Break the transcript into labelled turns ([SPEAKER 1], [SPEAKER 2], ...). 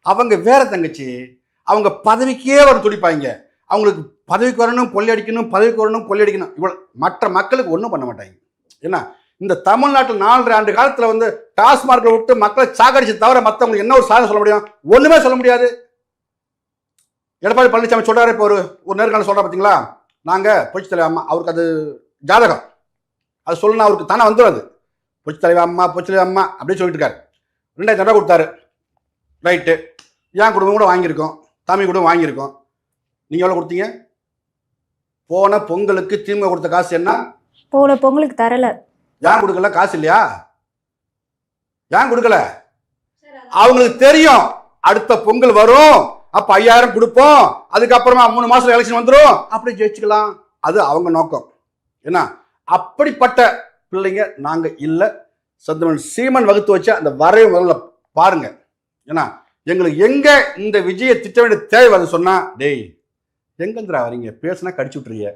[SPEAKER 1] அவங்க வேற தங்கச்சி, அவங்க பதவிக்கே வர துடிப்பாங்க. அவங்களுக்கு பதவிக்கு வரணும் கொள்ளையடிக்கணும், பதவிக்கு வரணும் கொள்ளையடிக்கணும். இவ்வளோ மற்ற மக்களுக்கு ஒன்றும் பண்ண மாட்டாங்க. ஏன்னா இந்த தமிழ்நாட்டில் 4 ஆண்டு காலத்தில் வந்து டாஸ்மார்க்கை விட்டு மக்களை சாகடிச்சு தவிர மற்றவங்களுக்கு என்ன ஒரு சாதனை சொல்ல முடியும்? ஒன்றுமே சொல்ல முடியாது. எடப்பாடி பழனிசாமி சொல்றாரு, இப்போ ஒரு நேர்காணல் சொல்ற பார்த்தீங்களா, நாங்கள் புரட்சி தலைவர் அம்மா, அவருக்கு அது ஜாதகம், அது சொல்லணும், அவருக்கு தானே வந்துடும். அது புரட்சி தலைவர் அம்மா புரட்சி தலைவர் அம்மா அப்படின்னு சொல்லிட்டு இருக்காரு. 2000 ரூபா கொடுத்தாரு, ரைட்டு. என் குடும்பம் கூட வாங்கியிருக்கோம், தமிழ் குடும்பம் வாங்கியிருக்கோம். நீங்கள் எவ்வளோ கொடுத்தீங்க? போன பொங்கலுக்கு திமுக கொடுத்த காசு என்ன?
[SPEAKER 2] போன பொங்கலுக்கு தரல.
[SPEAKER 1] ஏன் கொடுக்கல? காசு இல்லையா? ஏன் கொடுக்கல? அவங்களுக்கு தெரியும் அடுத்த பொங்கல் வரும், அப்ப 5000 கொடுப்போம், அதுக்கப்புறமா 3 மாசத்துல எலெக்ஷன் வந்துடும், அப்படி ஜெயிச்சுக்கலாம். அது அவங்க நோக்கம். ஏன்னா அப்படிப்பட்ட பிள்ளைங்க நாங்க இல்லை. சந்திரன் சீமன் வகுத்து வச்ச அந்த வரைவு முதல்ல பாருங்க. ஏன்னா எங்களுக்கு எங்க இந்த விஜயை திட்ட வேண்டிய தேவை வந்து சொன்னா, டேய் எங்கந்திரா வரீங்க, பேசுனா கடிச்சு விட்டுறீங்க.